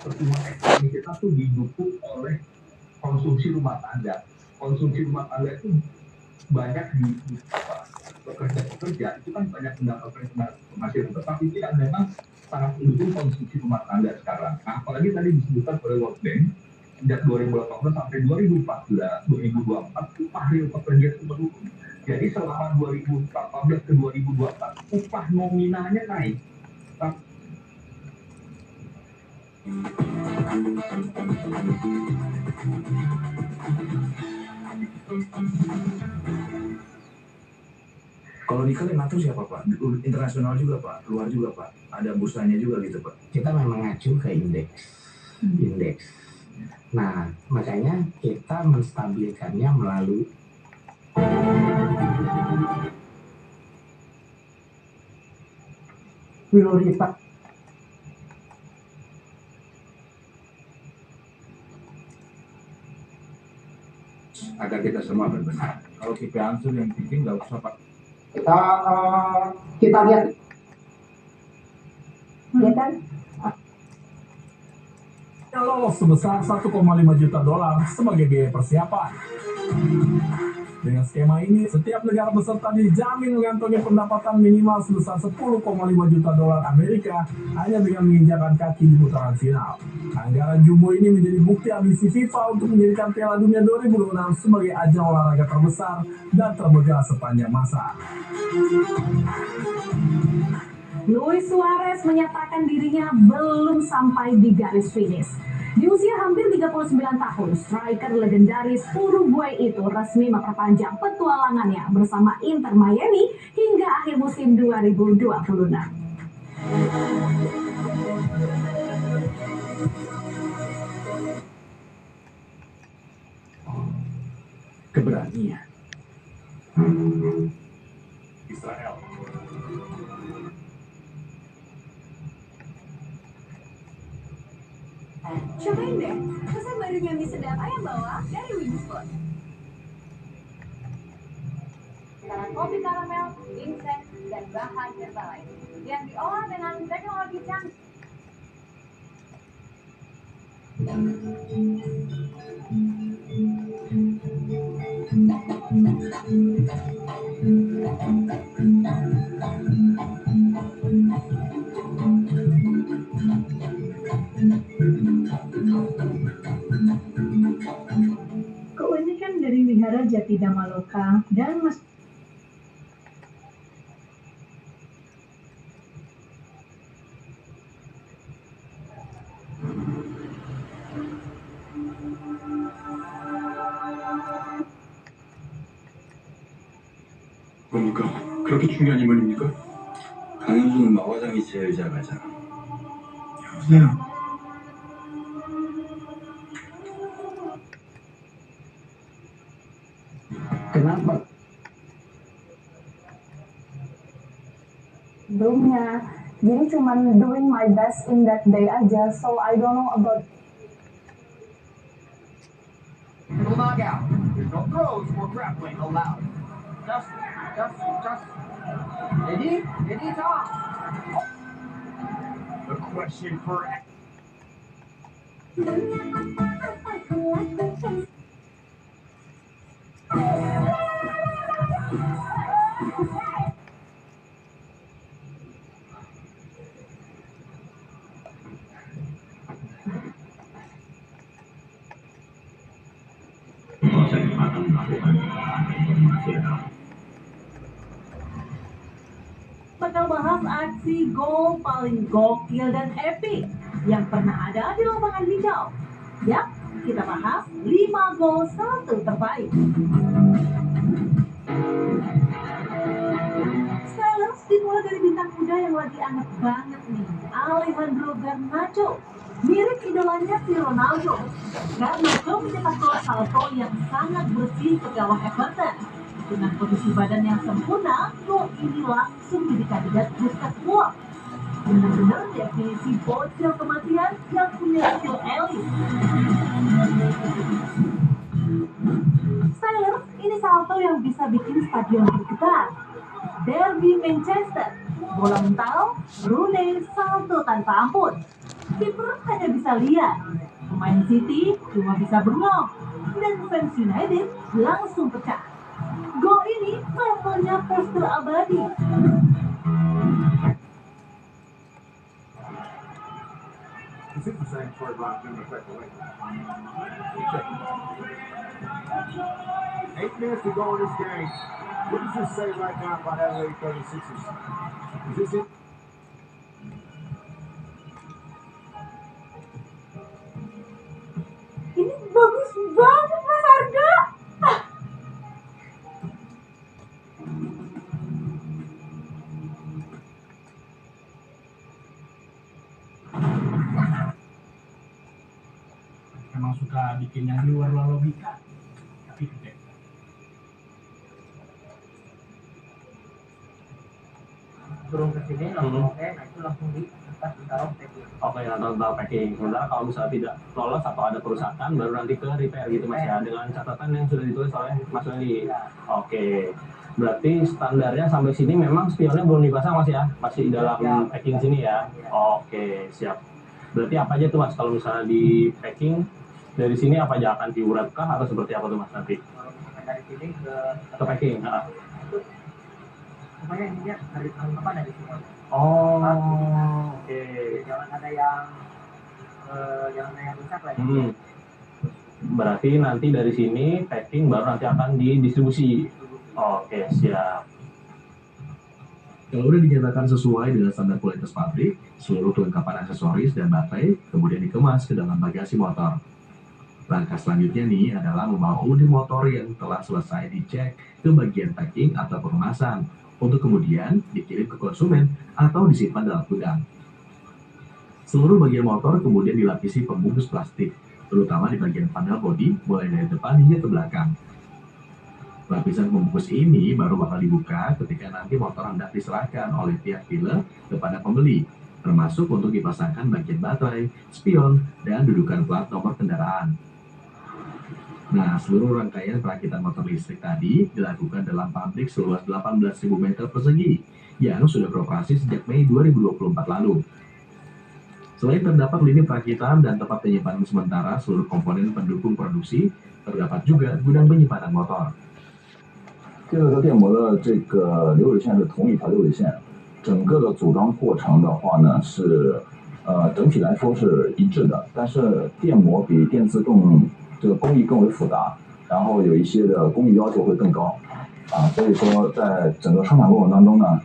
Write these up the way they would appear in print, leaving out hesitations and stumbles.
pertumbuhan ekonomi kita tuh didukung oleh konsumsi rumah tangga. Konsumsi rumah tangga itu banyak di pekerja-pekerja itu kan banyak mendapatkan penghasilan, tetapi tidak memang sangat mendukung konsumsi rumah tangga sekarang. Nah, apalagi tadi disebutkan oleh World Bank, sejak 2018 sampai 2014, 2024 upah real pekerja itu menurun. Jadi selama 2014 ke 2024 upah nominalnya naik. Kalau nikel yang ngatur siapa Pak? Internasional juga Pak, luar juga Pak, ada bursanya juga gitu Pak. Kita memang ngacu ke indeks. Nah, makanya kita menstabilkannya melalui prioritas. Agar kita semua berbenar. Kalau KP Ansur yang bikin nggak usah Pak. Kita lihat, ya kan? Lolos sebesar 1,5 juta dolar sebagai biaya persiapan. Dengan skema ini, setiap negara peserta dijamin mengantongi pendapatan minimal sebesar 10,5 juta dolar Amerika hanya dengan menginjakan kaki di putaran final. Anggaran jumbo ini menjadi bukti ambisi FIFA untuk menjadikan Piala Dunia 2026 sebagai ajang olahraga terbesar dan termegah sepanjang masa. Luis Suarez menyatakan dirinya belum sampai di garis finish. Di usia hampir 39 tahun, striker legendaris Uruguay itu resmi memperpanjang petualangannya bersama Inter Miami hingga akhir musim 2026. Keberanian. Israel. Cobain deh, pesan barunya mie sedap ayam bawah dari Wingspot. Dengan kopi karamel, ginseng, dan bahan herbal lain yang diolah dengan teknologi canggih. Keunikan dari Wihara Jati Damaloka dan Mas 뭡니까? 그렇게 중요한 인물입니까? 강현수는 마과장이 제일 잘 가잖아. 여보세요? Kenapa? Belumnya, jadi cuman doing my best in that day aja, so I don't know about. Will knock out. There's no throws or grappling allowed. Just. Ready, talk. The question for. Bakal bahas aksi gol paling gokil dan epic yang pernah ada di lapangan hijau. Yap, kita bahas 5 gol 1 terbaik. Stylers dimulai dari bintang muda yang lagi anget banget nih, Alejandro Garnacho. Mirip idolanya si Ronaldo. Garnacho mencetak gol salto yang sangat bersih ke gawang Everton. Dengan posisi badan yang sempurna, gol ini langsung jadi kandidat Puskas Award. Benar-benar definisi bocil kematian yang punya skill elit. Stylers, ini salto yang bisa bikin stadion bergetar. Derby Manchester, bola mental, Rooney salto tanpa ampun. Kiper hanya bisa lihat, pemain City cuma bisa bengong, dan fans United langsung pecah. Gol ini levelnya poster abadi. Is it the same Troy Brown doing effect away? 8 minutes to go in this game. What does this say right now about LA 36ers? Is this it? Ini bagus banget Mas Arga. Emang suka bikin yang di luar logika. Tapi gede. Turun ke sini langsung oke, nah itu langsung di atas ditaruh packing. Oke, atau packing. Sementara kalau misalnya tidak lolos atau ada kerusakan, baru nanti ke repair gitu Mas ya, dengan catatan yang sudah ditulis oleh Mas Wendy. Oke, berarti standarnya sampai sini memang spionnya belum dipasang Mas ya, masih dalam packing sini ya. Oke, siap. Berarti apa aja tuh Mas kalau misalnya di packing dari sini apa aja akan diurat kah atau seperti apa tuh Mas nanti? Kalau misalkan dari sini ke Packing. itu pokoknya ininya dari apa dari semua. Oh, oke. Jangan ada yang rusak lagi. Berarti nanti dari sini packing baru nanti akan didistribusi. Oke, siap. Kalau udah dinyatakan sesuai dengan standar kualitas pabrik, seluruh kelengkapan aksesoris dan baterai kemudian dikemas ke dalam bagasi motor. Langkah selanjutnya nih adalah membawa unit motor yang telah selesai dicek ke bagian packing atau pengemasan untuk kemudian dikirim ke konsumen atau disimpan dalam gudang. Seluruh bagian motor kemudian dilapisi pembungkus plastik, terutama di bagian panel bodi mulai dari depan hingga ke belakang. Lapisan pembungkus ini baru bakal dibuka ketika nanti motor hendak diserahkan oleh pihak dealer kepada pembeli, termasuk untuk dipasangkan bagian baterai, spion, dan dudukan plat nomor kendaraan. Nah, seluruh rangkaian perakitan motor listrik tadi dilakukan dalam pabrik seluas 18.000 meter persegi yang sudah beroperasi sejak Mei 2024 lalu. Selain terdapat lini perakitan dan tempat penyimpanan sementara seluruh komponen pendukung produksi, terdapat juga gudang penyimpanan motor. 这个电摩的这个流水线是同一条流水线，整个的组装过程的话呢是整体来说是一致的，但是电摩比电自动这个工艺更为复杂，然后有一些的工艺要求会更高所以说在整个生产过程当中呢，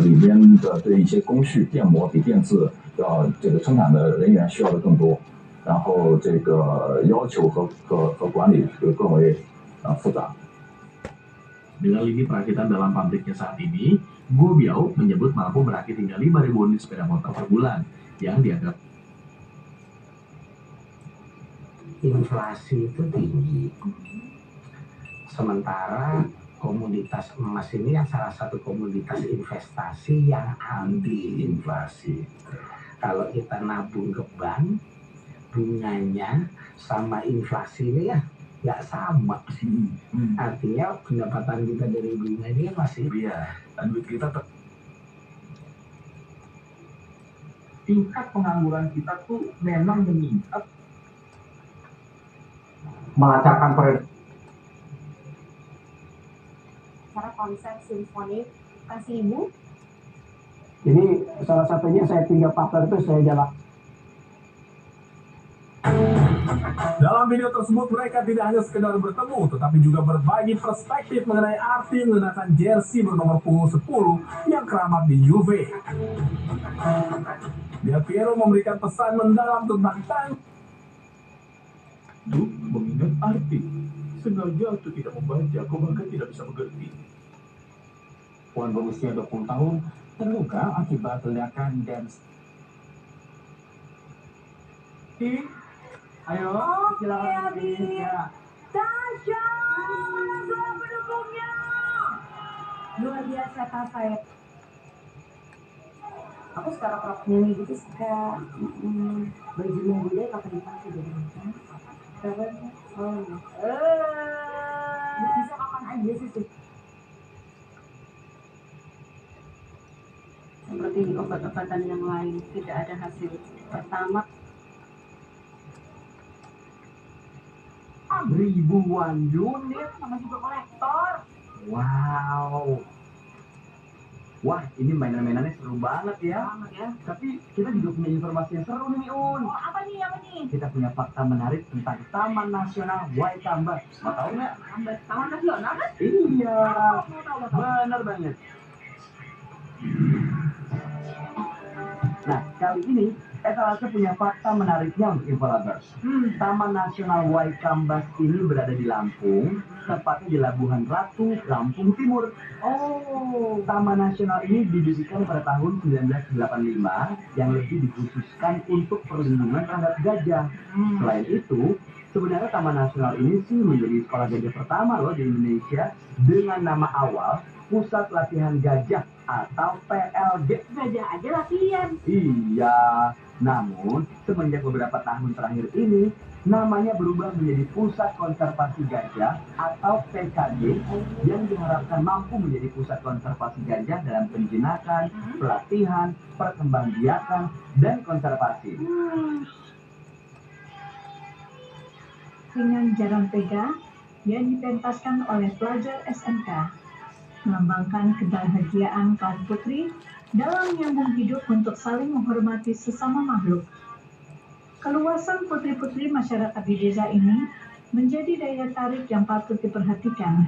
里边的对一些工序电摩比电自要这个生产的人员需要的更多，然后这个要求和管理是更为复杂。 Dengan lini perakitan dalam pabriknya saat ini, Guobiao menyebut mampu merakit hingga 5.000 unit sepeda motor per bulan yang dianggap inflasi itu tinggi. Sementara komoditas emas ini yang salah satu komoditas investasi yang anti inflasi. Kalau kita nabung ke bank, bunganya sama inflasi ini ya nggak sama sih. Artinya pendapatan kita dari bunga ini masih dan duit kita tingkat pengangguran kita tuh memang meningkat. melacakkan peredaran. Cara konsep simfoni kasih ibu. Ini salah satunya saya 3 partner itu saya jalan. Dalam video tersebut mereka tidak hanya sekedar bertemu, tetapi juga berbagi perspektif mengenai arti menggunakan jersey bernomor punggung 10 yang keramat di Juve. Del Piero memberikan pesan mendalam tentang Itu mengingat arti. Sengaja atau tidak membaca, kau bahkan tidak bisa mengerti. Puan berusia 20 tahun terluka akibat ledakan dan Ayo, silakan ya. Tasya, semua pendukungnya. Luar biasa Kak saya. Aku suka rok mini gitu, suka baju muda pakai dipakai jadi macam. Kapan? Bisa kapan aja sih. Seperti obat-obat jabatan yang lain tidak ada hasil. Pertama, Ribuan unit. sama juga kolektor. Wow. Wah, ini mainan-mainannya seru banget ya. Banget ya. Tapi kita juga punya informasi yang seru nih, Un. Oh, apa nih? Kita punya fakta menarik tentang Taman Nasional Waikambas. Mau tahu nggak? Taman Nasional kan? Iya, Mau tahu. benar banget. Nah, kali ini etalase punya fakta menariknya untuk Infolovers. Taman Nasional Waikambas ini berada di Lampung, tepatnya di Labuhan Ratu, Lampung Timur. Oh, Taman Nasional ini didirikan pada tahun 1985 yang lebih dikhususkan untuk perlindungan terhadap gajah. Selain itu, sebenarnya Taman Nasional ini sih menjadi sekolah gajah pertama loh di Indonesia dengan nama awal Pusat Latihan Gajah atau PLG. Gajah aja latihan. Iya, namun semenjak beberapa tahun terakhir ini namanya berubah menjadi Pusat Konservasi Gajah atau PKG yang diharapkan mampu menjadi pusat konservasi gajah dalam penjinakan, pelatihan, perkembangbiakan, dan konservasi. Dengan jaran pega yang dipentaskan oleh pelajar SMK, melambangkan kebahagiaan kaum putri dalam menyambung hidup untuk saling menghormati sesama makhluk. Keluasan putri-putri masyarakat di desa ini menjadi daya tarik yang patut diperhatikan.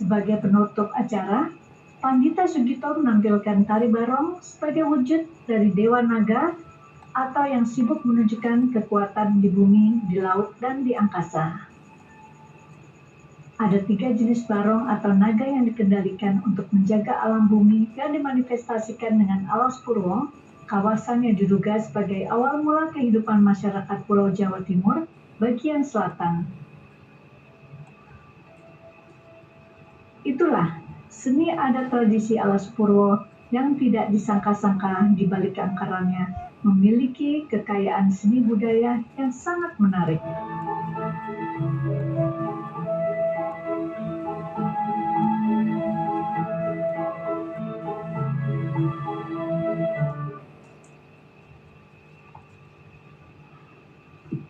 Sebagai penutup acara, Pandita Sugito menampilkan tari barong sebagai wujud dari Dewa Naga atau yang sibuk menunjukkan kekuatan di bumi, di laut, dan di angkasa. Ada 3 jenis barong atau naga yang dikendalikan untuk menjaga alam bumi yang dimanifestasikan dengan Alas Purwo, kawasan yang diduga sebagai awal mula kehidupan masyarakat Pulau Jawa Timur bagian selatan. Itulah seni adat tradisi Alas Purwo yang tidak disangka-sangka di balik keangkarannya memiliki kekayaan seni budaya yang sangat menarik.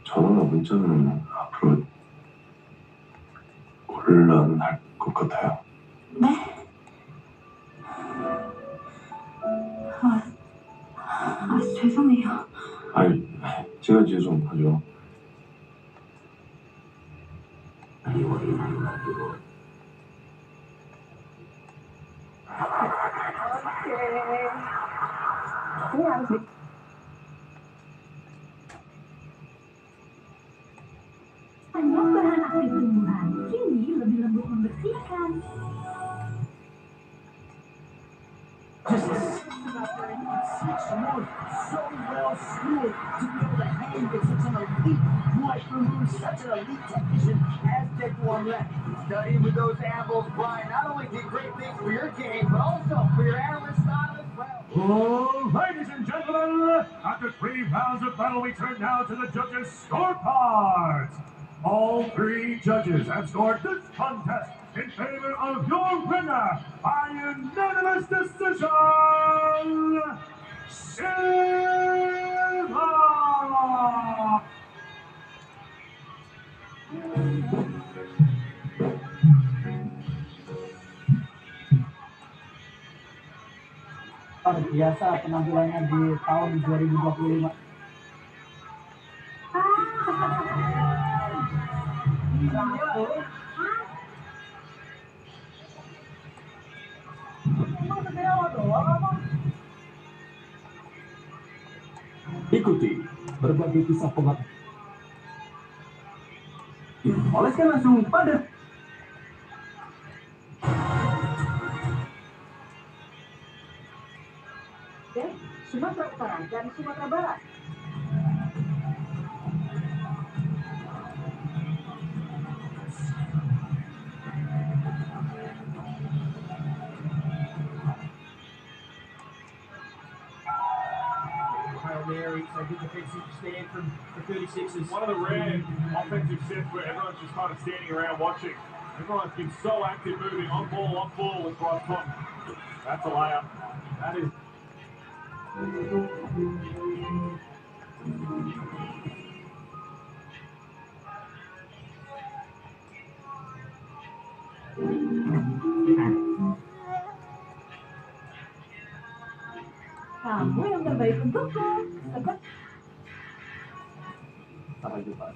전화나 문자는 앞으로 곤란할 것 같아요. 네? 죄송해요. 아니, 제가 죄송하죠. Banyak bahan aktif tumbuhan, kini lebih lembut membersihkan. Studying with those apples, Brian, not only did great things for your game, but also for your analyst style as well. Oh, ladies and gentlemen, after 3 rounds of battle, we turn now to the judges' scorecards. All 3 judges have scored this contest in favor of your winner by unanimous decision, Silva! Luar biasa penampilannya di tahun 2025. Sela doang apa? Ikuti berbagai kisah pengabdian. Oleskan langsung padat. Dan Sumatera Utara dan Sumatera Barat. Hail Mary, so good defensive stand from the 36ers. One of the rare offensive sets where everyone's just kind of standing around watching. Everyone's been so active moving on ball with Bryce Cotton. That's a layup. That is. Kamu yang terbaik untukku. Takut Sampai jumpa.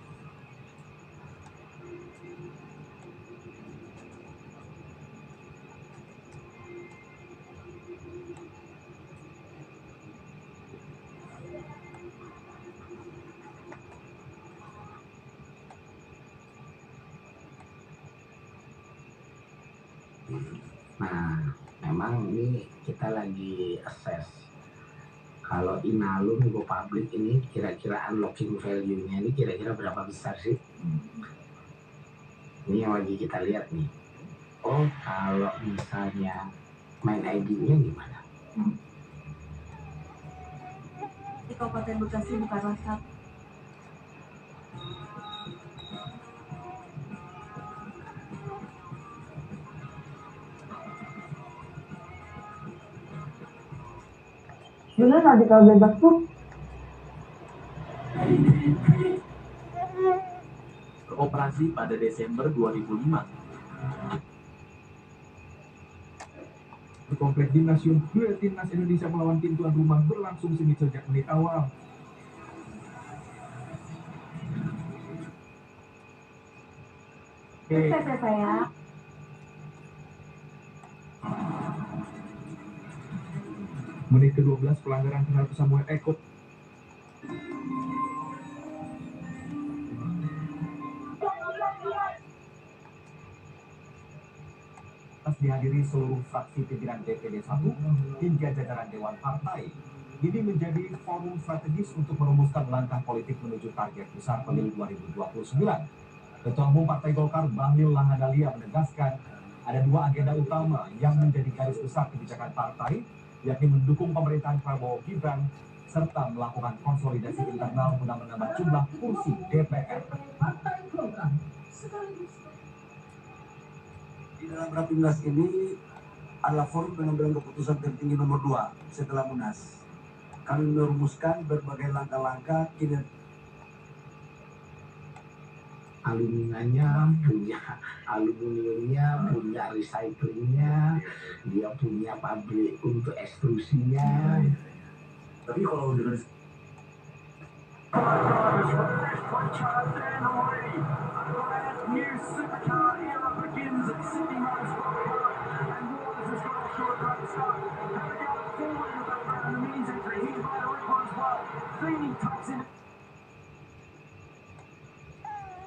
Nah, memang ini kita lagi assess. Kalau Inalum Go Public ini kira-kira unlocking value-nya ini kira-kira berapa besar sih? Ini yang lagi kita lihat nih. Oh, kalau misalnya main ID-nya gimana? di Kabupaten Bekasi bukanlah satu. Gimana radikal bebas tuh? Beroperasi pada Desember 2005. Komplek Gimnasium, duel timnas Indonesia melawan tim tuan rumah berlangsung sengit sejak menit awal. Sukses ya saya. Menit ke-12 pelanggaran penalti Samuel Eko. Dihadiri seluruh fraksi pimpinan DPD 1 hingga jajaran Dewan Partai. Ini menjadi forum strategis untuk merumuskan langkah politik menuju target besar pemilu 2029. Ketua Umum Partai Golkar Bahlil Lahadalia menegaskan ada dua agenda utama yang menjadi garis besar kebijakan partai, yakni mendukung pemerintahan Prabowo Gibran serta melakukan konsolidasi internal guna menambah jumlah kursi DPR. Partai Golkar sekaligus di dalam Rapimnas ini adalah forum pengambilan keputusan tertinggi nomor 2 setelah Munas. Kami merumuskan berbagai langkah-langkah kinerja. Aluminiumnya punya aluminiumnya, punya recyclingnya, dia punya pabrik untuk ekstrusinya. Tapi kalau dengan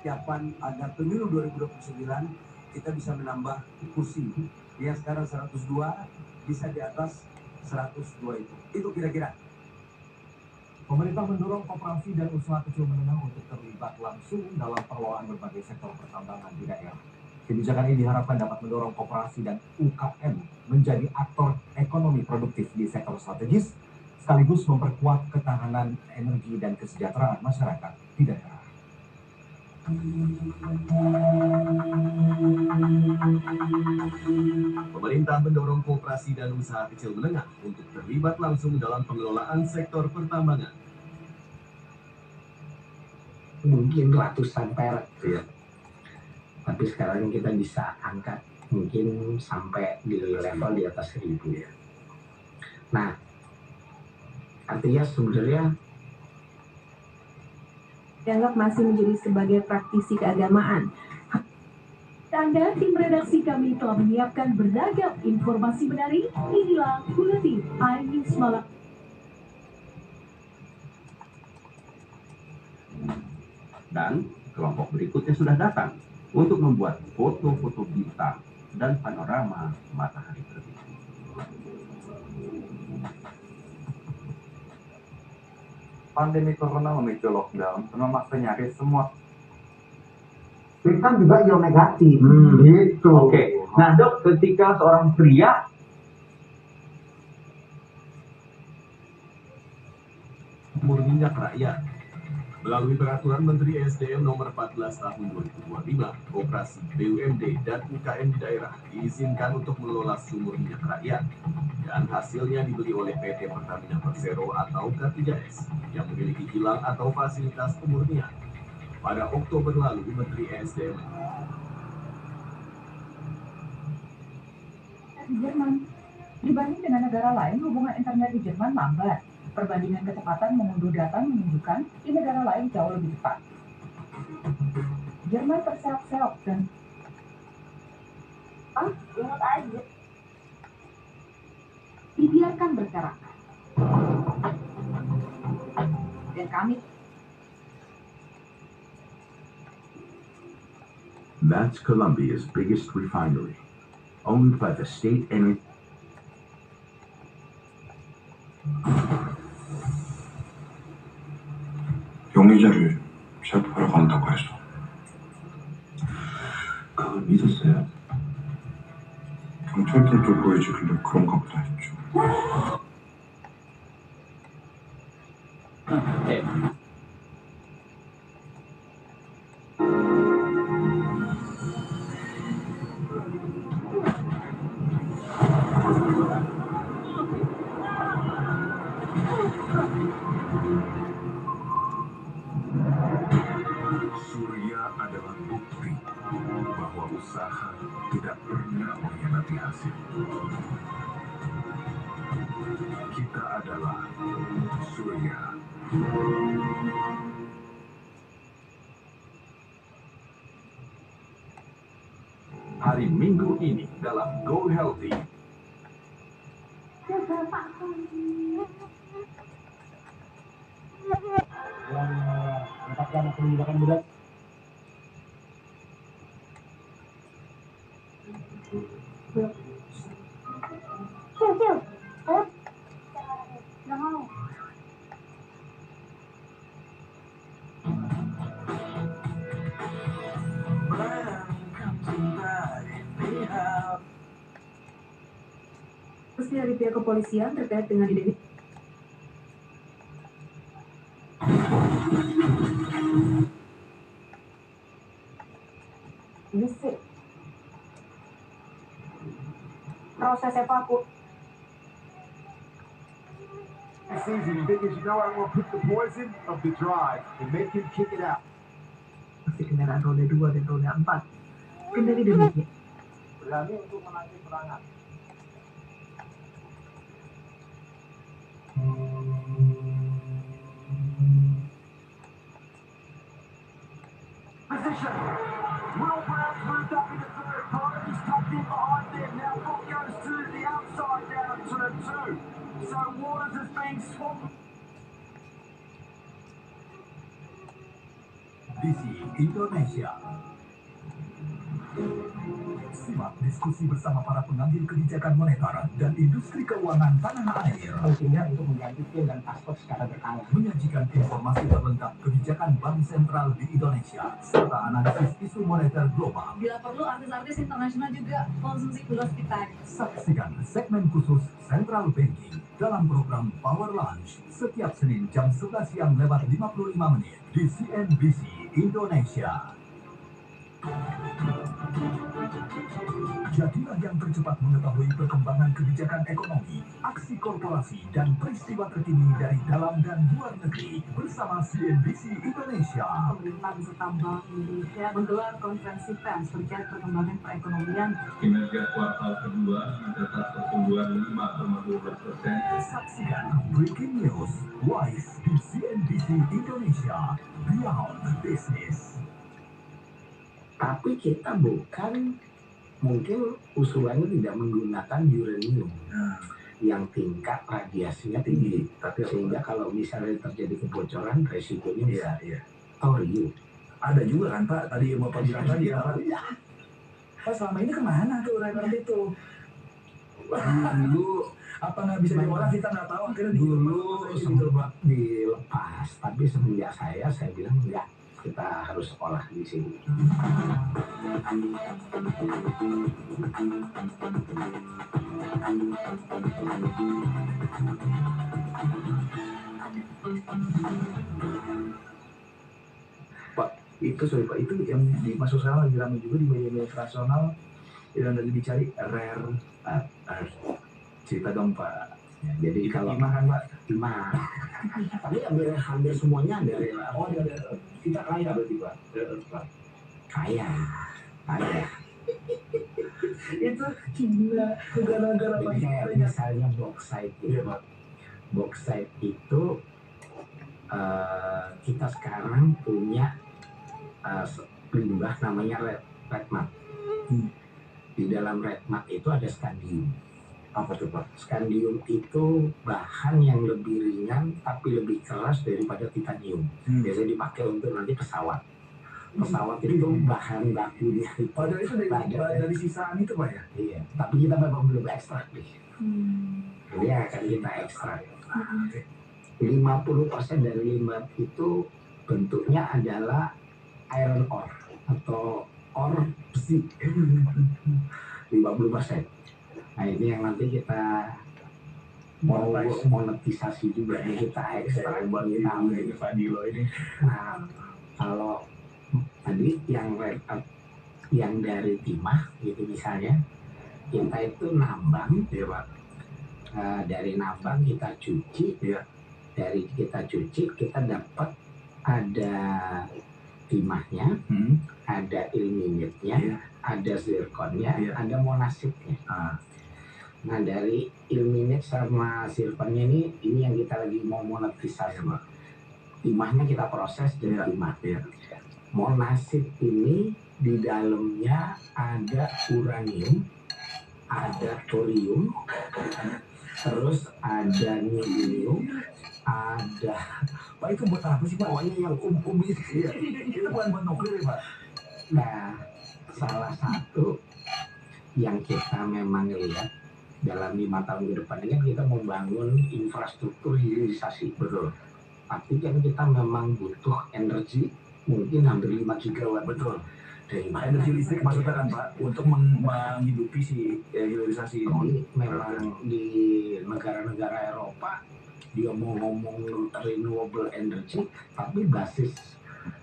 siapan agar pemilu 2029 kita bisa menambah kursi yang sekarang 102 bisa di atas 102 itu kira-kira. Pemerintah mendorong koperasi dan usaha kecil menengah untuk terlibat langsung dalam pengelolaan berbagai sektor pertambangan di daerah. Kebijakan ini diharapkan dapat mendorong koperasi dan UKM menjadi aktor ekonomi produktif di sektor strategis, sekaligus memperkuat ketahanan energi dan kesejahteraan masyarakat di daerah. Pemerintah mendorong koperasi dan usaha kecil menengah untuk terlibat langsung dalam pengelolaan sektor pertambangan. Mungkin ratusan perak ya. Tapi sekarang kita bisa angkat mungkin sampai di level di atas 1000 ya. Nah, artinya sebenarnya dianggap masih menjadi sebagai praktisi keagamaan. Anda, tim redaksi kami telah menyiapkan beragam informasi menarik. Inilah Buletin iNews Malam. Dan kelompok berikutnya sudah datang untuk membuat foto-foto bintang dan panorama matahari terbit. Pandemi corona memicu lockdown dan memaksa nyaris semua. Kan juga yang negatif, gitu. Oke. Nah dok, ketika seorang pria Sumur minyak rakyat. Melalui peraturan Menteri SDM nomor 14 tahun 2025, operasi BUMD dan UKM di daerah diizinkan untuk mengelola sumur minyak rakyat dan hasilnya dibeli oleh PT Pertamina Persero atau K3S yang memiliki kilang atau fasilitas pemurnian. Pada Oktober lalu, Menteri SDM Di Jerman, dibanding dengan negara lain, hubungan internet di Jerman lambat. Perbandingan kecepatan mengunduh data menunjukkan di negara lain jauh lebih cepat. Jerman terseok-seok dan ingat aja. Dibiarkan bergerak. Dan kami That's Colombia's biggest refinery, owned by the state energy. 용의자를 체포하러 간다고 해서 그걸 믿었어요. 경찰들도 보여주길래 그런가 보다 했죠. Surya adalah bukti bahwa usaha tidak pernah mengkhianati hasil. Kita adalah Surya. hari Minggu ini dalam Go Healthy. Yang mendapatkan pendidikan berat. Resmi dari pihak kepolisian terkait dengan identitas Bisik. Proses evakuasi. It's easy because you know I will put the poison of the drive and make him kick it out. Masih kendaraan roda 2 dan roda 4. Kendali demikian. Berani untuk menangkis serangan. Position. Will Brown's moved up into third. Coyote's tucked in behind them. Now Book goes to the outside down at turn 2. So Waters is being swamped. Visi Indonesia. Simak diskusi bersama para pengambil kebijakan moneter dan industri keuangan tanah air. Pentingnya untuk mengganti PIN dan paspor secara berkala. Menyajikan informasi terlengkap kebijakan bank sentral di Indonesia serta analisis isu moneter global. Bila perlu artis-artis internasional juga konsumsi gula kita. Saksikan segmen khusus Central Banking dalam program Power Lunch setiap Senin jam 11 siang lewat 55 menit di CNBC Indonesia. Jadilah yang tercepat mengetahui perkembangan kebijakan ekonomi, aksi korporasi, dan peristiwa terkini dari dalam dan luar negeri bersama CNBC Indonesia. Pemerintah beserta Bank Indonesia menggelar konferensi pers terkait perkembangan perekonomian. Kinerja kuartal kedua mencatat pertumbuhan 5,12%. Saksikan Breaking News Wise di CNBC Indonesia Beyond Business. Tapi kita bukan, mungkin usulannya tidak menggunakan uranium yang tingkat radiasinya tinggi, tapi sehingga kalau misalnya terjadi kebocoran resikonya besar. Thorium Ada juga kan Pak, tadi yang Bapak bilang tadi ya Pak. Pak selama ini kemana tuh record itu? Dulu apa nggak bisa diolah kita nggak tahu, akhirnya dulu sempat dilepas, tapi semenjak saya bilang enggak, kita harus olah di sini. Pak, itu sorry Pak, itu yang dimasuk sekarang lagi ramai juga di media internasional yang lagi dicari rare earth. Cerita dong Pak. Ya, jadi kalau timah kan Pak? Timah. Tapi hampir semuanya ada. Oh ada. Kita kaya berarti Pak. Kaya. Itu gila. Negara-negara Jadi kayak misalnya bauxite gitu. Bauxite itu kita sekarang punya limbah namanya red mud. Di dalam red mud itu ada scandium. Apa tuh Pak? Scandium itu bahan yang lebih ringan tapi lebih keras daripada titanium. Biasanya dipakai untuk nanti pesawat. Pesawat itu bahan bakunya. Padahal itu dari sisaan itu Pak ya? Iya. Tapi kita memang belum ekstrak nih. Jadi akan kita ekstrak. 50% dari limbah itu bentuknya adalah iron ore atau ore besi. 50%. Nah ini yang nanti kita mau monetisasi juga nih, kita ekstrak Fadilo ini. Nah kalau tadi yang dari timah gitu misalnya, kita itu nambang ya Pak. Dari nambang kita cuci ya. Dari kita cuci kita dapat ada timahnya, ada ilmenitnya, ada zirkonnya, ada monasitnya. Nah dari ilmenit sama zirkonnya ini yang kita lagi mau monetisasi. Timahnya kita proses jadi timah. Monasit ini di dalamnya ada uranium, ada thorium, terus ada niobium, ada Pak itu buat apa sih Pak? Pokoknya yang itu ya. Itu bukan buat nuklir ya Pak? Nah salah satu yang kita memang lihat dalam 5 tahun ke depan ini kan kita membangun infrastruktur hilirisasi. Betul. Tapi kan kita memang butuh energi mungkin hampir 5 gigawatt. Betul. Dari mana? Energi listrik maksudnya kan Pak, untuk menghidupi si hilirisasi. Jadi memang di negara-negara Eropa dia mau ngomong renewable energy, tapi basis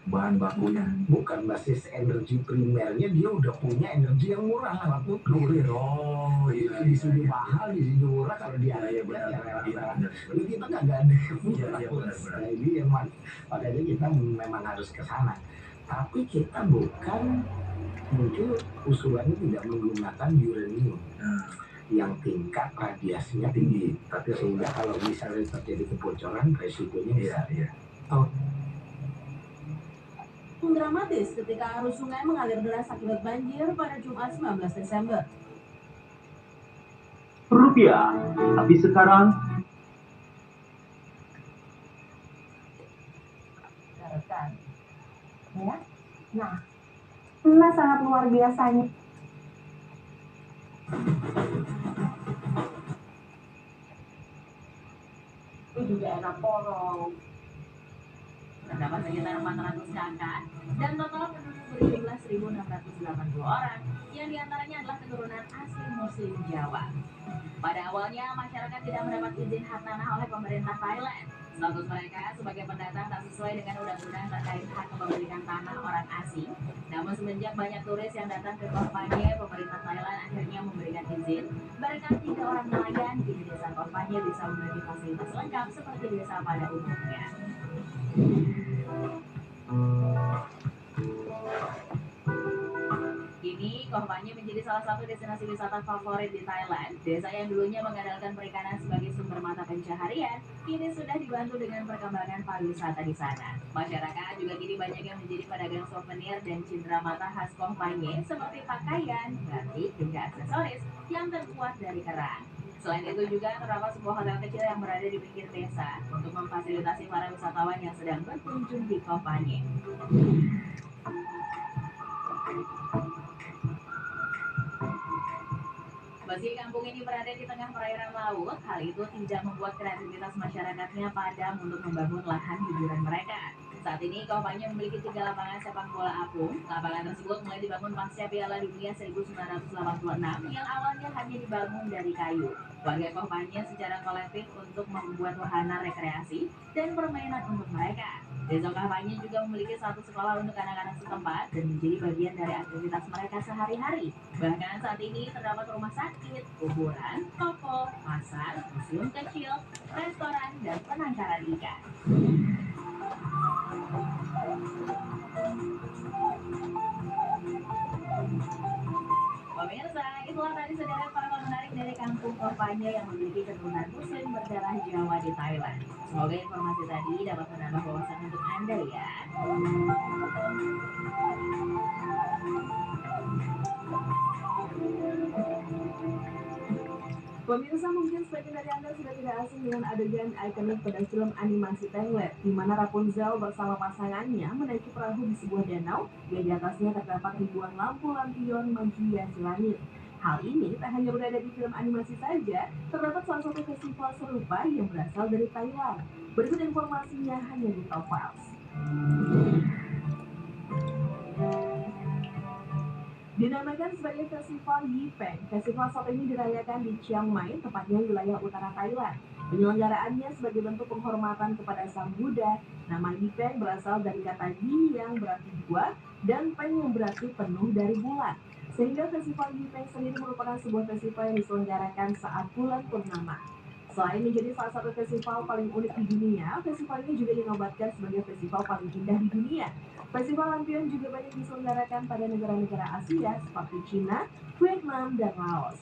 bahan bakunya bukan basis energi primernya, dia udah punya energi yang murah lewat nuklir. Oh iya, di sini mahal, di sini murah, kalau di Arabia jadi kita nggak ada. Nah ini yang makanya kita memang harus ke sana. Tapi kita bukan, mungkin usulannya tidak menggunakan uranium yang tingkat radiasinya tinggi, tapi sehingga kalau misalnya terjadi kebocoran resikonya besar. Dramatis ketika arus sungai mengalir deras akibat banjir pada Jumat 19 Desember. Rupiah, tapi sekarang ya. Nah, sangat luar biasanya. Itu juga enak porong. Terdapat sekitar 400 kakak dan total penduduk berjumlah 1.680 orang, yang diantaranya adalah keturunan asli Muslim Jawa. Pada awalnya, masyarakat tidak mendapat izin hak tanah oleh pemerintah Thailand. Status mereka sebagai pendatang tak sesuai dengan undang-undang terkait hak kepemilikan tanah orang asing. Namun semenjak banyak turis yang datang ke Korpanye, pemerintah Thailand akhirnya memberikan izin. Bahkan 3 orang nelayan di desa Korpanye bisa memiliki fasilitas lengkap seperti desa pada umumnya. Kini, Korpanye menjadi salah satu destinasi wisata favorit di Thailand. Desa yang dulunya mengandalkan perikanan sebagai sumber mata pencaharian keseharian, kini sudah dibantu dengan perkembangan pariwisata di sana. Masyarakat juga kini banyak yang menjadi pedagang souvenir dan cenderamata khas Kompanye seperti pakaian, batik, hingga aksesoris yang terbuat dari kerang. Selain itu juga terdapat sebuah hotel kecil yang berada di pinggir desa untuk memfasilitasi para wisatawan yang sedang berkunjung di Kompanye. Meski kampung ini berada di tengah perairan laut, hal itu tidak membuat kreativitas masyarakatnya padam untuk membangun lahan hiburan mereka. Saat ini, Kompanye memiliki 3 lapangan sepak bola apung. Lapangan tersebut mulai dibangun pasca Piala Dunia 1986 yang awalnya hanya dibangun dari kayu. Warga Kompanye secara kolektif untuk membuat wahana rekreasi dan permainan untuk mereka. Desa Kompanye juga memiliki 1 sekolah untuk anak-anak setempat dan menjadi bagian dari aktivitas mereka sehari-hari. Bahkan saat ini terdapat rumah sakit, kuburan, toko, pasar, museum kecil, restoran, dan penangkaran ikan. Pemirsa, itulah tadi sederet fakta menarik dari kampung Kompanye yang memiliki keturunan Muslim berdarah Jawa di Thailand. Semoga informasi tadi dapat menambah wawasan untuk Anda ya. Pemirsa, mungkin sebagian dari Anda sudah tidak asing dengan adegan ikonik pada film animasi Tenglet, di mana Rapunzel bersama pasangannya menaiki perahu di sebuah danau yang di atasnya terdapat ribuan lampu lampion menghiasi langit. Hal ini tak hanya berada di film animasi saja, terdapat salah satu festival serupa yang berasal dari Thailand. Berikut informasinya hanya di Top Files. Dinamakan sebagai Festival Yipeng, festival satu ini dirayakan di Chiang Mai, tepatnya wilayah utara Thailand. Penyelenggaraannya sebagai bentuk penghormatan kepada Sang Buddha. Nama Yipeng berasal dari kata Yi yang berarti 2 dan Peng yang berarti penuh dari bulan. Sehingga Festival Yipeng sendiri merupakan sebuah festival yang diselenggarakan saat bulan purnama. Selain menjadi salah satu festival paling unik di dunia, festival ini juga dinobatkan sebagai festival paling indah di dunia. Festival lampion juga banyak diselenggarakan pada negara-negara Asia seperti China, Vietnam, dan Laos.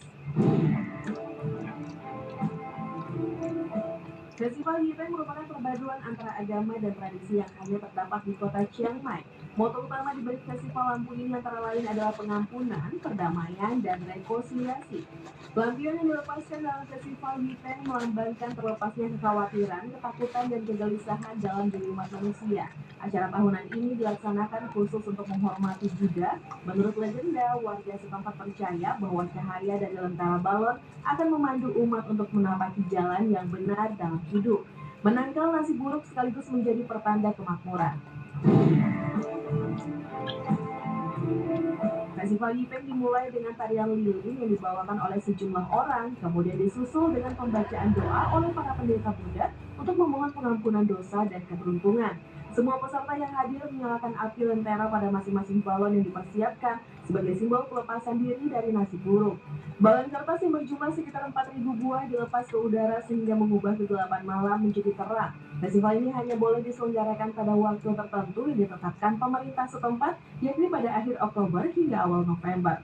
Festival Yipeng merupakan perpaduan antara agama dan tradisi yang hanya terdapat di kota Chiang Mai. Moto utama di balik festival lampu ini antara lain adalah pengampunan, perdamaian, dan rekonsiliasi. Lampion yang dilepaskan dalam festival Yipeng melambangkan terlepasnya kekhawatiran, ketakutan, dan kegelisahan dalam diri umat manusia. Acara tahunan ini dilaksanakan khusus untuk menghormati Buddha. Menurut legenda, warga setempat percaya bahwa cahaya dari lentera balon akan memandu umat untuk menapaki jalan yang benar dalam hidup. Menangkal nasib buruk sekaligus menjadi pertanda kemakmuran. Festival Yipeng dimulai dengan tarian lilin yang dibawakan oleh sejumlah orang, kemudian disusul dengan pembacaan doa oleh para pendeta Buddha untuk memohon pengampunan dosa dan keberuntungan. Semua peserta yang hadir menyalakan api lentera pada masing-masing balon yang dipersiapkan sebagai simbol pelepasan diri dari nasib buruk. Balon kertas yang berjumlah sekitar 4.000 buah dilepas ke udara sehingga mengubah kegelapan malam menjadi terang. Festival ini hanya boleh diselenggarakan pada waktu tertentu yang ditetapkan pemerintah setempat, yakni pada akhir Oktober hingga awal November.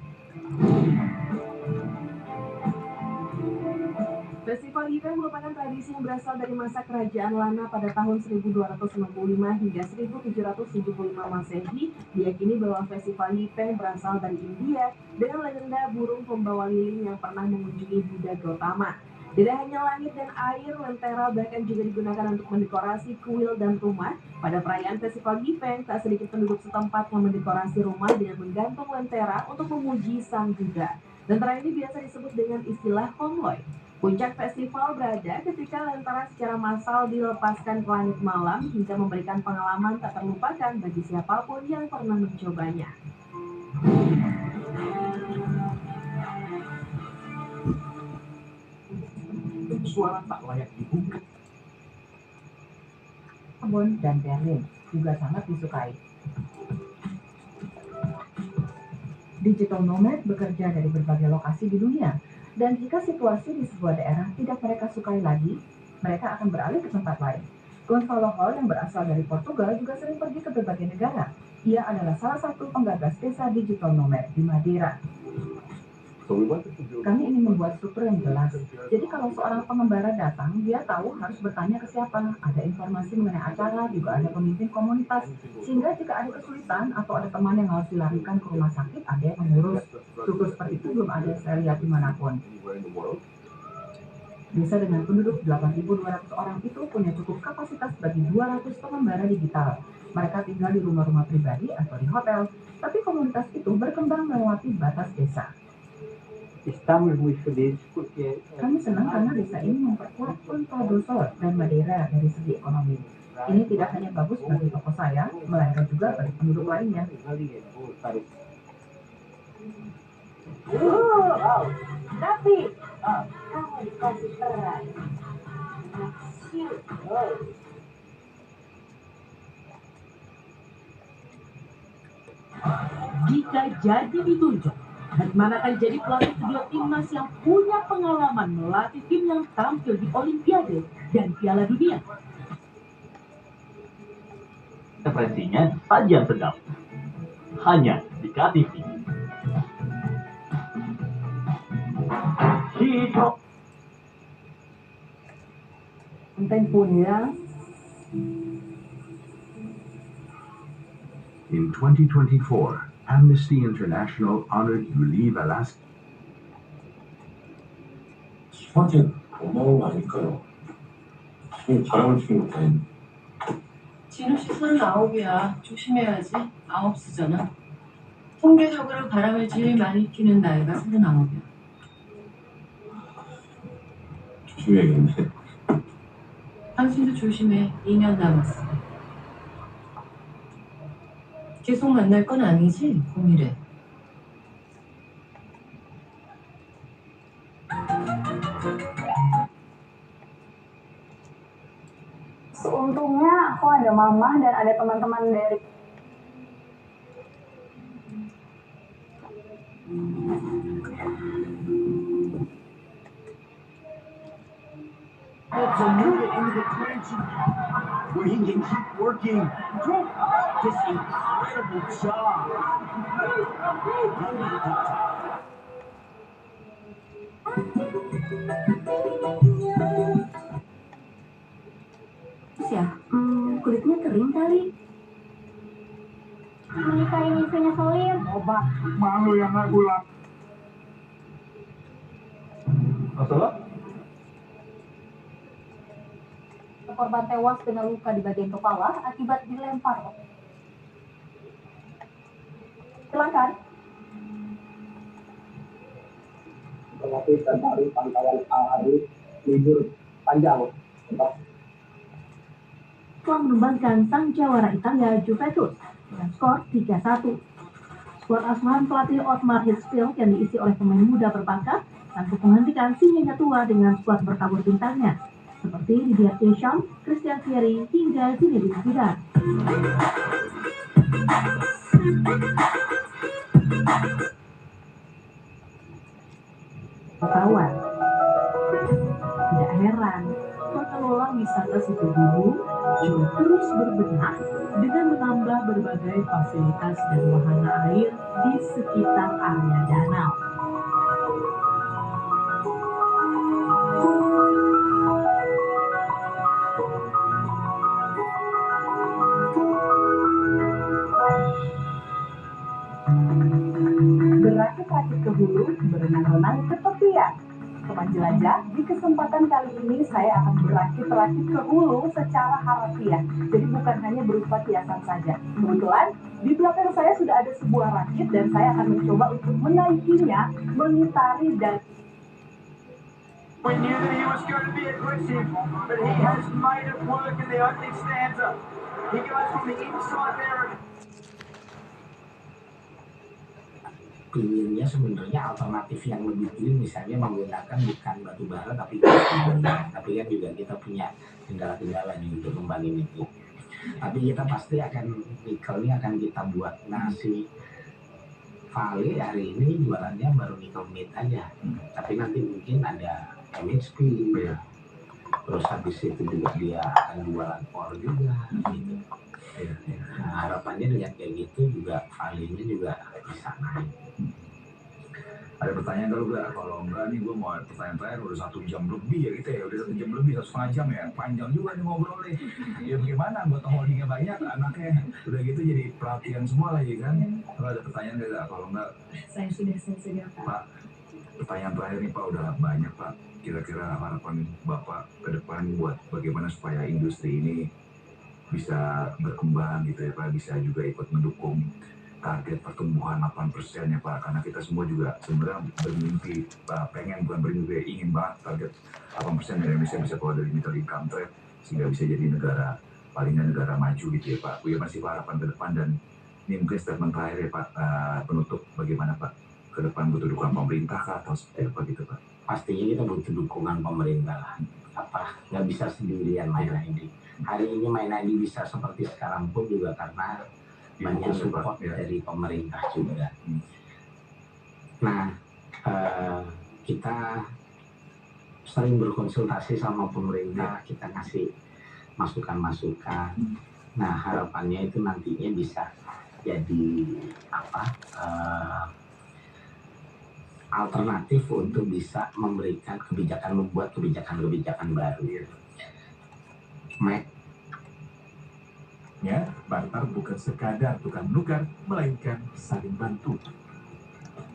Festival Yipeng merupakan tradisi yang berasal dari masa kerajaan Lana pada tahun 1265 hingga 1775 Masehi. Diyakini bahwa Festival Yipeng berasal dari India dengan legenda burung pembawa lilin yang pernah mengunjungi Buddha Gautama. Tidak hanya langit dan air, lentera bahkan juga digunakan untuk mendekorasi kuil dan rumah. Pada perayaan Festival Yipeng, tak sedikit penduduk setempat yang mendekorasi rumah dengan menggantung lentera untuk memuji Sang Buddha. Lentera ini biasa disebut dengan istilah Homloy. Puncak festival berada ketika lentera secara massal dilepaskan ke langit malam hingga memberikan pengalaman tak terlupakan bagi siapapun yang pernah mencobanya. Suara tak layak diungkap. Ambon dan Berlin juga sangat disukai. Digital nomad bekerja dari berbagai lokasi di dunia. Dan jika situasi di sebuah daerah tidak mereka sukai lagi, mereka akan beralih ke tempat lain. Gonçalo Hall yang berasal dari Portugal juga sering pergi ke berbagai negara. Ia adalah salah satu penggagas desa digital nomad di Madeira. Kami ingin membuat struktur yang jelas. Jadi kalau seorang pengembara datang, dia tahu harus bertanya ke siapa. Ada informasi mengenai acara, juga ada pemimpin komunitas. Sehingga jika ada kesulitan atau ada teman yang harus dilarikan ke rumah sakit, ada yang mengurus. Struktur seperti itu belum ada saya lihat dimanapun. Desa dengan penduduk 8.200 orang itu punya cukup kapasitas bagi 200 pengembara digital. Mereka tinggal di rumah-rumah pribadi atau di hotel, tapi komunitas itu berkembang melewati batas desa. Kami senang karena desa ini memperkuat Ponta do Sol dan Madeira dari segi ekonomi. Ini tidak hanya bagus bagi toko saya, melainkan juga bagi penduduk lainnya. Tapi kamu dikasih peran. Jika jadi ditunjuk, Hariman akan jadi pelatih kedua timnas yang punya pengalaman melatih tim yang tampil di Olimpiade dan Piala Dunia. Referensinya sajian sedap. Hanya di KTV. Temponya. In 2024, Amnesty International honored Yuli Velasquez. 저한테 고마운 거 아닐까요? 자랑을 주긴 못하는. 진우 씨 39이야. 조심해야지. 9수잖아. 통계적으로 바람을 제일 많이 피는 나이가 39이야. 조심해야겠네. 당신도 조심해. 2년 남았어. 계속 만날 건 아니지? 공일에. Seuntungnya aku ada mama dan ada teman-teman dari It's a move it into the clinch where he can keep working. Just incredible job. ya, kulitnya kering kali. Menikahin istrinya Solim. Obat, malu yang nggak gula. Masalah? Korban tewas dengan luka di bagian kepala akibat dilempar. Silakan. Pelatih terbaru pantauan hari libur panjang. Telah mengembangkan sang jawara Italia Juventus dengan skor 3-1. Skuad asuhan pelatih Otmar Hitzfeld yang diisi oleh pemain muda berbakat sanggup menghentikan singa tua dengan skuad bertabur bintangnya seperti Didier Deschamps, Christian Vieri hingga Zinedine Zidane. Kawan, tidak heran pengelola wisata situ Gunung juga terus berbenah dengan menambah berbagai fasilitas dan wahana air di sekitar area danau. Berakit-rakit ke hulu, berenang-renang ke tepian. Teman jelajah, di kesempatan kali ini saya akan berakit-rakit ke hulu secara harfiah. Jadi bukan hanya berupa kiasan saja. Kebetulan di belakang saya sudah ada sebuah rakit dan saya akan mencoba untuk menaikinya, mengitari dan We knew that he was going to be aggressive, but he has made it work in the opening stanza. He goes from the inside there. Pinginnya sebenarnya alternatif yang lebih clean, misalnya menggunakan bukan batu bara tapi kan juga kita punya kendala-kendala untuk kembangin itu. Tapi kita pasti akan nikelnya akan kita buat nasi Vale hari ini jualannya baru nikel meat aja, tapi nanti mungkin ada MXP ya. Terus habis itu juga dia akan jualan ore juga gitu. Nah, harapannya dengan kayak gitu juga value-nya juga bisa naik. Ada pertanyaan kalau enggak nih gue mau pertanyaan terakhir udah 1 jam lebih ya gitu ya, udah 1 jam lebih, 1,5 jam ya, panjang juga nih ngobrol nih. Ya bagaimana, anggota holdingnya banyak, anaknya udah gitu jadi perhatian semua lagi kan. Kalau ada pertanyaan enggak, kalau enggak Saya sudah Pak, pertanyaan terakhir nih Pak, udah banyak Pak. Kira-kira harapan Bapak ke depan buat bagaimana supaya industri ini bisa berkembang gitu ya Pak, bisa juga ikut mendukung target pertumbuhan 8% ya Pak, karena kita semua juga sebenarnya bermimpi, bukan bermimpi, ingin banget target 8% dari Indonesia bisa keluar dari middle income trap sehingga bisa jadi palingnya negara maju gitu ya Pak. Bagaimana sih Pak harapan ke depan, dan ini mungkin statement terakhir ya Pak, penutup bagaimana Pak ke depan, butuh dukungan pemerintah kah atau seperti apa gitu Pak? Pastinya kita butuh dukungan pemerintah lah. Nggak bisa sendirian main ID. Hari ini main ID bisa seperti sekarang pun juga karena banyak support dari pemerintah juga. Nah, kita sering berkonsultasi sama pemerintah, kita ngasih masukan-masukan. Nah, harapannya itu nantinya bisa jadi alternatif untuk bisa memberikan membuat kebijakan baru. Ya, barter bukan sekadar tukar menukar, melainkan saling bantu.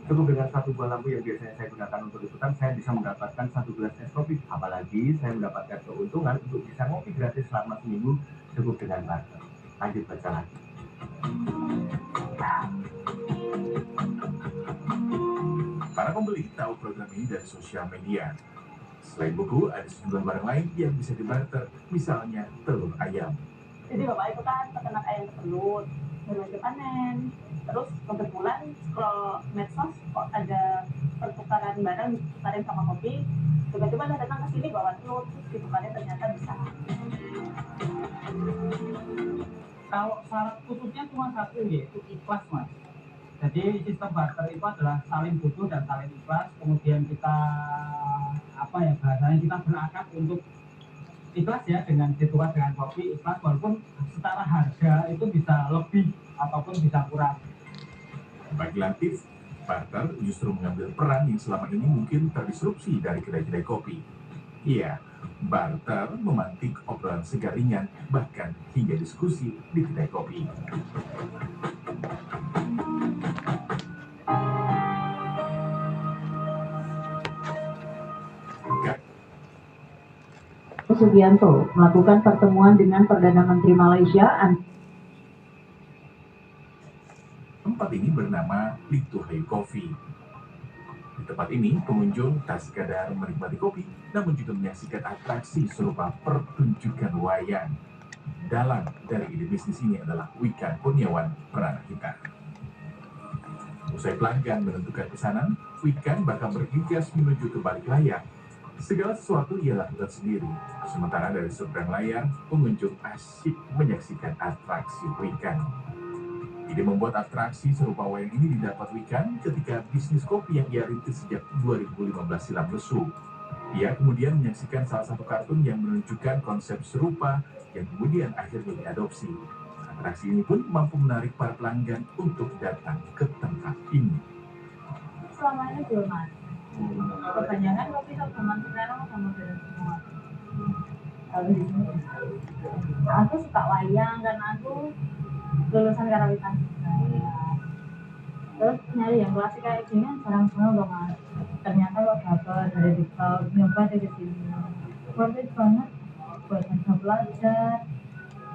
Cukup dengan 1 buah lampu yang biasanya saya gunakan untuk liputan, saya bisa mendapatkan 1 gelas es kopi. Apalagi saya mendapatkan keuntungan untuk bisa ngopi gratis selama seminggu cukup dengan barter. Lanjut baca lagi. Para pembeli tahu program ini dari sosial media. Selain buku, ada sejumlah barang lain yang bisa dibarter, misalnya telur ayam. Jadi bapak itu kan peternak ayam petelur, baru aja panen. Terus kebetulan scroll medsos kok ada pertukaran barang ditukarin sama kopi. Tiba-tiba ada datang ke sini bawa telur, terus ditukarin ternyata bisa. Kalau syarat khususnya cuma satu, yaitu ikhlas Mas. Jadi sistem barter itu adalah saling butuh dan saling ikhlas. Kemudian kita bahasanya kita berakad untuk ikhlas ya, dengan ditukar dengan kopi ikhlas, walaupun secara harga itu bisa lebih ataupun bisa kurang. Bagi Latif, barter justru mengambil peran yang selama ini mungkin terdisrupsi dari kedai-kedai kopi. Iya, barter memantik obrolan segar ringan, bahkan hingga diskusi di kedai kopi. Sugianto melakukan pertemuan dengan Perdana Menteri Malaysia. Tempat ini bernama Lituhayu Coffee. Di tempat ini, pengunjung tak sekadar menikmati kopi, namun juga menyaksikan atraksi serupa pertunjukan wayang. Dalang dari ide bisnis ini adalah Wikan Kurniawan, peranak kita. Usai pelanggan menentukan pesanan, Wikan bakal bergegas menuju ke balik layar. Segala sesuatu ia lakukan sendiri. Sementara dari seberang layar, pengunjung asyik menyaksikan atraksi Wikan. Ide membuat atraksi serupa wayang ini didapat Wikan ketika bisnis kopi yang ia rintis sejak 2015 silam lesu. Ia kemudian menyaksikan salah satu kartun yang menunjukkan konsep serupa yang kemudian akhirnya diadopsi. Atraksi ini pun mampu menarik para pelanggan untuk datang ke tempat ini. Selama ini belum ada. Kebanyakan kopi zaman sekarang sama beda semua. Kalau di sini, aku suka wayang karena aku lulusan karawitan. Terus nyari yang klasik kayak gini jarang loh Mas. Ternyata kok dapat dari TikTok, nyoba dari sini. Worth it banget buat bisa belajar.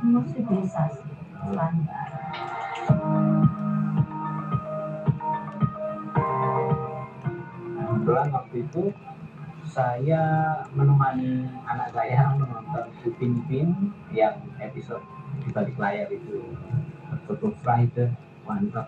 Mesti bisa sih, standar. Kebetulan waktu itu saya menemani anak saya menonton Upin Ipin yang episode di balik layar itu. Tutup Friday, mantap.